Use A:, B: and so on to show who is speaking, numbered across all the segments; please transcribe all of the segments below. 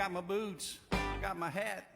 A: got my boots, I got my hat.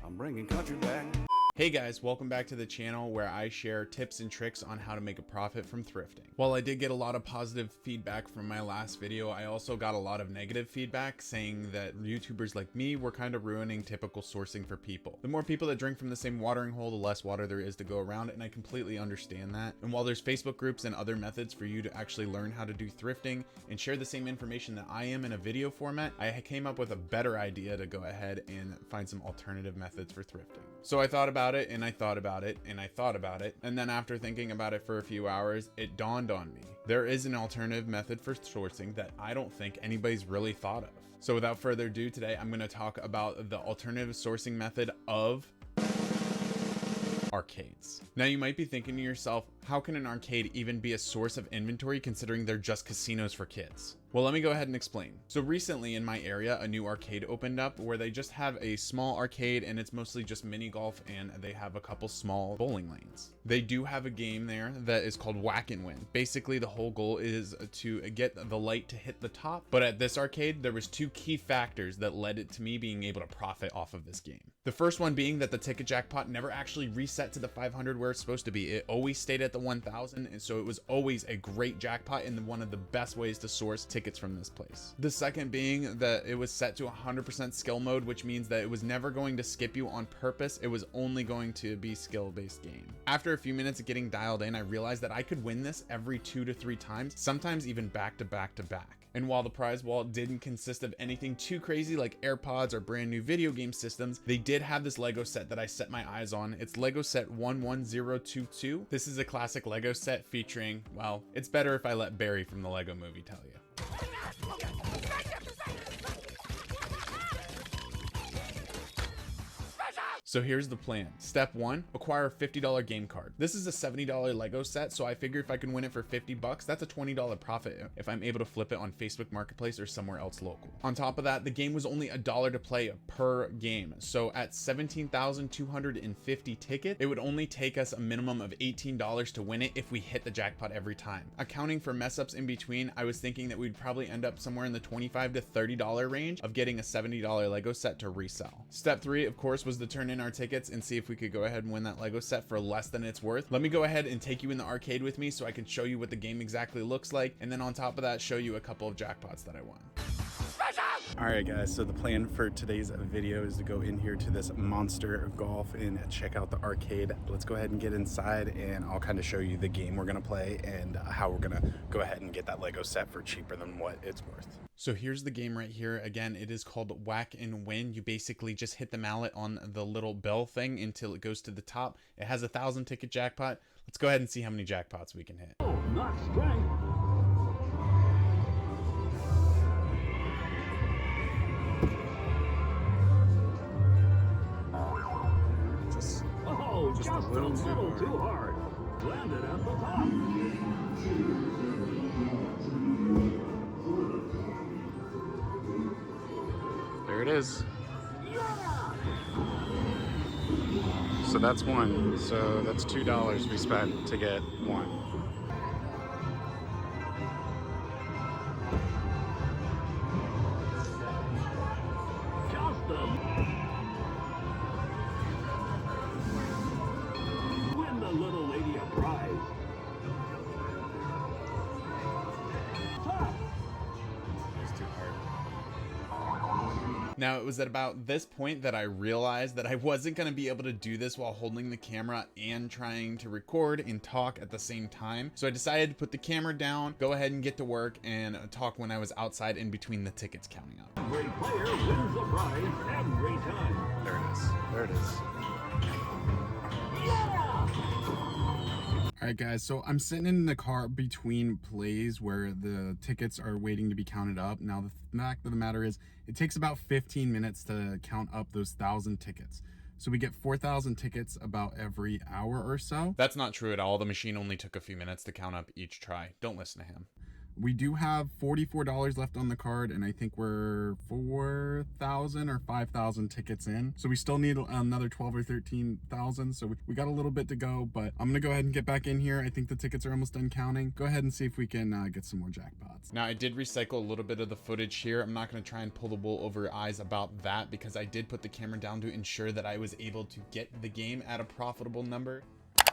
A: I'm bringing country back.
B: Hey guys, welcome back to the channel where I share tips and tricks on how to make a profit from thrifting. While I did get a lot of positive feedback from my last video, I also got a lot of negative feedback saying that YouTubers like me were kind of ruining typical sourcing for people. The more people that drink from the same watering hole, the less water there is to go around, and I completely understand that. And while there's Facebook groups and other methods for you to actually learn how to do thrifting and share the same information that I am in a video format, I came up with a better idea to go ahead and find some alternative methods for thrifting. So I thought about it, and I thought about it, and I thought about it, and then after thinking about it for a few hours, it dawned on me. There is an alternative method for sourcing that I don't think anybody's really thought of. So without further ado, today I'm going to talk about the alternative sourcing method of arcades. Now you might be thinking to yourself, how can an arcade even be a source of inventory considering they're just casinos for kids? Well, let me go ahead and explain. So recently in my area, a new arcade opened up where they just have a small arcade and it's mostly just mini golf, and they have a couple small bowling lanes. They do have a game there that is called Whack and Win. Basically, the whole goal is to get the light to hit the top. But at this arcade, there was two key factors that led it to me being able to profit off of this game. The first one being that the ticket jackpot never actually reset to the 500 where it's supposed to be. It always stayed at the 1000, and so it was always a great jackpot and one of the best ways to source tickets from this place. The second being that it was set to 100% skill mode, which means that it was never going to skip you on purpose. It was only going to be skill-based game. After a few minutes of getting dialed in, I realized that I could win this every 2 to 3 times, sometimes even back to back to back. And while the prize wallet didn't consist of anything too crazy like AirPods or brand new video game systems, they did have this Lego set that I set my eyes on. It's Lego set 11022. This is a classic Lego set featuring, well, it's better if I let Barry from the Lego movie tell you. So here's the plan. Step 1, acquire a $50 game card. This is a $70 Lego set, so I figure if I can win it for 50 bucks, that's a $20 profit if I'm able to flip it on Facebook Marketplace or somewhere else local. On top of that, the game was only $1 to play per game. So at 17,250 tickets, it would only take us a minimum of $18 to win it if we hit the jackpot every time. Accounting for mess ups in between, I was thinking that we'd probably end up somewhere in the $25 to $30 range of getting a $70 Lego set to resell. Step 3, of course, was to turn in our tickets and see if we could go ahead and win that Lego set for less than it's worth. Let me go ahead and take you in the arcade with me so I can show you what the game exactly looks like, and then on top of that, show you a couple of jackpots that I won. Alright guys, so the plan for today's video is to go in here to this Monster Golf and check out the arcade. Let's go ahead and get inside, and I'll kind of show you the game we're going to play and how we're going to go ahead and get that Lego set for cheaper than what it's worth. So here's the game right here. Again, it is called Whack and Win. You basically just hit the mallet on the little bell thing until it goes to the top. It has a 1,000 ticket jackpot. Let's go ahead and see how many jackpots we can hit.
C: Oh, not strength. Just a little too hard. Landed at the top.
B: There it is.
C: Yeah!
B: So that's one. So that's $2 we spent to get one.
C: Just win the little lady a prize.
B: It's too hard. Now, it was at about this point that I realized that I wasn't going to be able to do this while holding the camera and trying to record and talk at the same time. So I decided to put the camera down, go ahead and get to work, and talk when I was outside in between the tickets counting up.
C: Every player wins a prize every time.
B: There it is. There it is.
C: Yeah!
B: All right, guys, so I'm sitting in the car between plays where the tickets are waiting to be counted up. Now, the fact of the matter is it takes about 15 minutes to count up those 1,000 tickets. So we get 4,000 tickets about every hour or so. That's not true at all. The machine only took a few minutes to count up each try. Don't listen to him. We do have $44 left on the card, and I think we're 4,000 or 5,000 tickets in. So we still need another 12 or 13,000. So we got a little bit to go, but I'm gonna go ahead and get back in here. I think the tickets are almost done counting. Go ahead and see if we can get some more jackpots. Now, I did recycle a little bit of the footage here. I'm not gonna try and pull the wool over your eyes about that because I did put the camera down to ensure that I was able to get the game at a profitable number.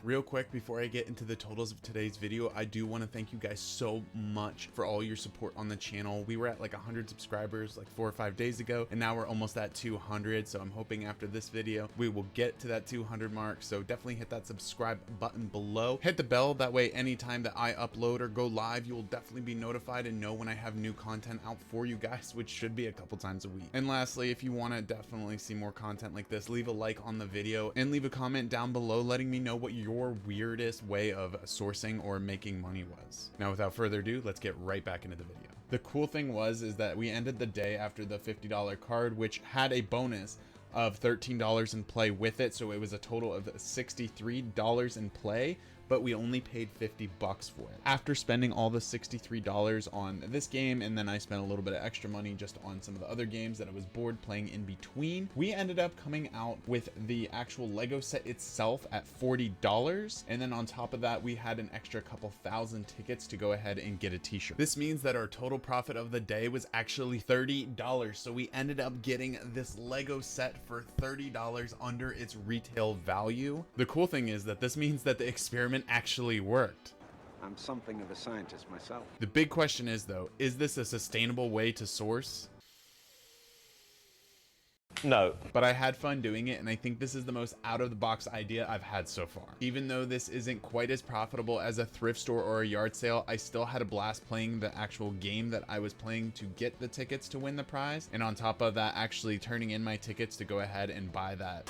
B: Real quick, before I get into the totals of today's video, I do want to thank you guys so much for all your support on the channel. We were at like 100 subscribers like 4 or 5 days ago, and now we're almost at 200. So I'm hoping after this video, we will get to that 200 mark. So definitely hit that subscribe button below. Hit the bell. That way, anytime that I upload or go live, you will definitely be notified and know when I have new content out for you guys, which should be a couple times a week. And lastly, if you want to definitely see more content like this, leave a like on the video and leave a comment down below letting me know what your weirdest way of sourcing or making money was. Now, without further ado, let's get right back into the video. The cool thing is that we ended the day after the $50 card, which had a bonus of $13 in play with it. So it was a total of $63 in play, but we only paid 50 bucks for it. After spending all the $63 on this game, and then I spent a little bit of extra money just on some of the other games that I was bored playing in between, we ended up coming out with the actual Lego set itself at $40. And then on top of that, we had an extra couple thousand tickets to go ahead and get a t-shirt. This means that our total profit of the day was actually $30. So we ended up getting this Lego set for $30 under its retail value. The cool thing is that this means that the experiment actually worked.
D: I'm something of a scientist myself.
B: The big question is though, is this a sustainable way to source?
E: No.
B: But I had fun doing it, and I think this is the most out of the box idea I've had so far. Even though this isn't quite as profitable as a thrift store or a yard sale, I still had a blast playing the actual game that I was playing to get the tickets to win the prize. And on top of that, actually turning in my tickets to go ahead and buy that